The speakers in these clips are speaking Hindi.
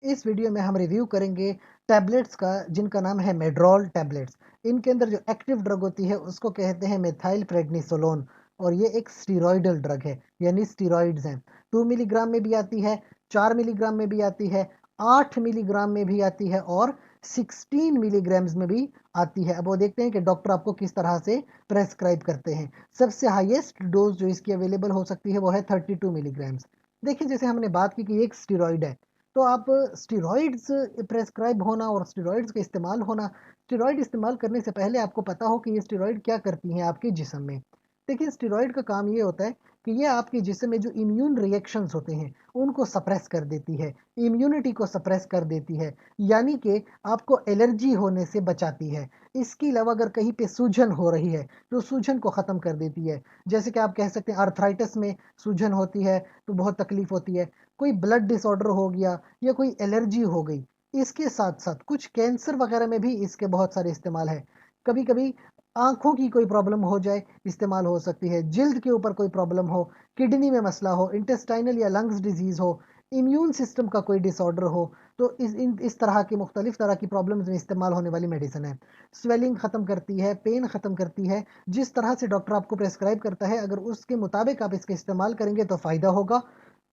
इस वीडियो में हम रिव्यू करेंगे टैबलेट्स का जिनका नाम है मेड्रोल टैबलेट्स। इनके अंदर जो एक्टिव ड्रग होती है उसको कहते हैं मेथाइल प्रेडनिसोलोन और ये एक स्टीरॉयडल ड्रग है यानी स्टीरॉइड्स हैं। 2 मिलीग्राम में भी आती है, 4 मिलीग्राम में भी आती है, 8 मिलीग्राम में भी आती है और 16 मिलीग्राम्स में भी आती है। अब वो देखते हैं कि डॉक्टर आपको किस तरह से प्रेस्क्राइब करते हैं। सबसे हाईएस्ट डोज जो इसकी अवेलेबल हो सकती है वो है 32 मिलीग्राम्स। देखिए, जैसे हमने बात की कि एक स्टीरॉयड है, तो आप स्टेरॉइड्स प्रेस्क्राइब होना और स्टेरॉइड्स का इस्तेमाल होना, स्टेरॉइड इस्तेमाल करने से पहले आपको पता हो कि ये स्टेरॉइड क्या करती हैं आपके जिस्म में। देखिए, स्टेरॉइड का काम ये होता है कि ये आपके जिस्म में जो इम्यून रिएक्शंस होते हैं उनको सप्रेस कर देती है, इम्यूनिटी को सप्रेस कर देती है, यानी कि आपको एलर्जी होने से बचाती है। इसके अलावा अगर कहीं पे सूजन हो रही है तो सूजन को ख़त्म कर देती है। जैसे कि आप कह सकते हैं आर्थराइटिस में सूजन होती है तो बहुत तकलीफ होती है, कोई ब्लड डिसऑर्डर हो गया या कोई एलर्जी हो गई। इसके साथ-साथ कुछ कैंसर वगैरह में भी इसके बहुत सारे इस्तेमाल है। कभी-कभी आँखों की कोई प्रॉब्लम हो जाए, इस्तेमाल हो सकती है। जिल्द के ऊपर कोई प्रॉब्लम हो, किडनी में मसला हो, इंटेस्टाइनल या लंग्स डिज़ीज़ हो, इम्यून सिस्टम का कोई डिसऑर्डर हो, तो इस तरह की मुख्तलिफ तरह की प्रॉब्लम्स में इस्तेमाल होने वाली मेडिसिन है। स्वेलिंग ख़त्म करती है, पेन ख़त्म करती है। जिस तरह से डॉक्टर आपको प्रेस्क्राइब करता है, अगर उसके मुताबिक आप इसका इस्तेमाल करेंगे तो फ़ायदा होगा।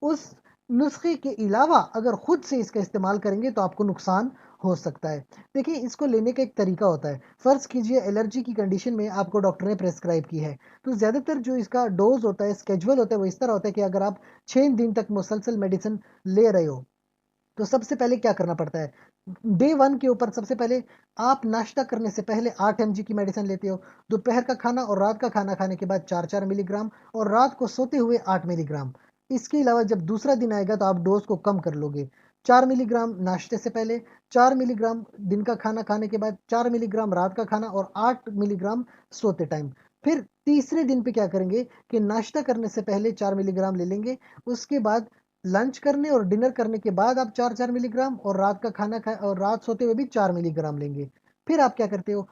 उस नुस्खे के अलावा अगर खुद से इसका इस्तेमाल करेंगे तो आपको नुकसान हो सकता है। देखिए, इसको लेने का एक तरीका होता है। फ़र्ज़ कीजिए एलर्जी की कंडीशन में आपको डॉक्टर ने प्रेस्क्राइब की है, तो ज़्यादातर जो इसका डोज़ होता है, स्केड्यूल होता है, वो इस तरह होता है कि अगर आप 6 दिन तक मुसलसल मेडिसिन ले रहे हो, तो सबसे पहले क्या करना पड़ता है? डे 1 के ऊपर सबसे पहले आप नाश्ता करने से पहले 8 एमजी की मेडिसिन लेते हो। दोपहर का खाना और रात का खाना खाने के बाद 4-4 मिलीग्राम और रात को सोते हुए 8 मिलीग्राम। इसके अलावा जब दूसरा दिन आएगा तो आप डोज़ को कम कर लोगे। 4 मिलीग्राम नाश्ते से पहले, 4 मिलीग्राम दिन का खाना खाने के बाद, 4 मिलीग्राम रात का खाना और 8 मिलीग्राम सोते टाइम। फिर तीसरे दिन पे क्या करेंगे कि नाश्ता करने से पहले 4 मिलीग्राम ले लेंगे। उसके बाद लंच करने और डिनर करने के बाद आप 4-4 मिलीग्राम और रात का खाना खा और रात सोते हुए भी 4 मिलीग्राम लेंगे। फिर आप क्या करते हो,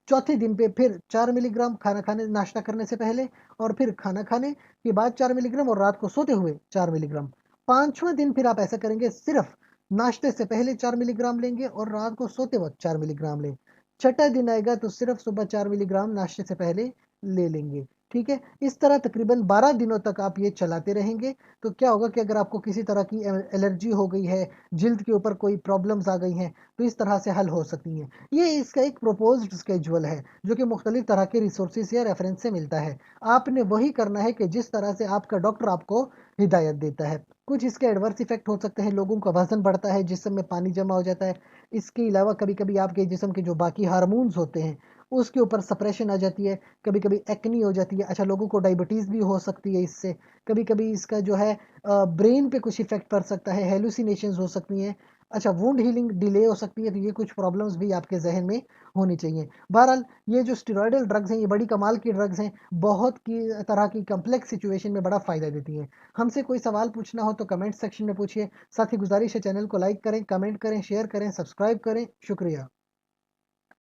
चौथे दिन पे फिर 4 मिलीग्राम खाना खाने नाश्ता करने से पहले और फिर खाना खाने के बाद 4 मिलीग्राम और रात को सोते हुए 4 मिलीग्राम। 5वाँ दिन फिर आप ऐसा करेंगे, सिर्फ़ नाश्ते से पहले 4 मिलीग्राम लेंगे और रात को सोते वक़्त 4 मिलीग्राम लें। छठा दिन आएगा तो सिर्फ़ सुबह 4 मिलीग्राम नाश्ते से पहले ले लेंगे। ठीक है? इस तरह तकरीबन 12 दिनों तक आप ये चलाते रहेंगे, तो क्या होगा कि अगर आपको किसी तरह की एलर्जी हो गई है, जिल्द के ऊपर कोई प्रॉब्लम्स आ गई हैं, तो इस तरह से हल हो सकती हैं। ये इसका एक प्रोपोज़्ड स्केड्यूल है, जो कि मुख्तलिफ तरह के रिसोर्सेज़ या रेफ़रेंस से मिलता है। आपने वही करना है कि जिस तरह से आपका डॉक्टर आपको हिदायत देता है। कुछ इसके एडवर्स इफ़ेक्ट हो सकते हैं, लोगों का वज़न बढ़ता है, जिस्म में पानी जमा हो जाता है। इसके अलावा कभी-कभी आपके जिस्म के जो बाकी हार्मोन्स होते हैं, उसके ऊपर सप्रेशन आ जाती है, कभी-कभी एक्ने हो जाती है। अच्छा, लोगों को डायबिटीज़ भी हो सकती है इससे। कभी-कभी इसका जो है ब्रेन पे कुछ इफ़ेक्ट पड़ सकता है, हैलुसिनेशंस हो सकती हैं। अच्छा, वुंड हीलिंग डिले हो सकती है, तो ये कुछ प्रॉब्लम्स भी आपके ज़हन में होनी चाहिए। बहरहाल, ये जो स्टेरॉयडल ड्रग्स हैं, ये बड़ी कमाल की ड्रग्स हैं, बहुत की तरह की कॉम्प्लेक्स सिचुएशन में बड़ा फ़ायदा देती हैं। हमसे कोई सवाल पूछना हो तो कमेंट सेक्शन में पूछिए। साथ ही गुज़ारिश है, चैनल को लाइक करें, कमेंट करें, शेयर करें, सब्सक्राइब करें। शुक्रिया।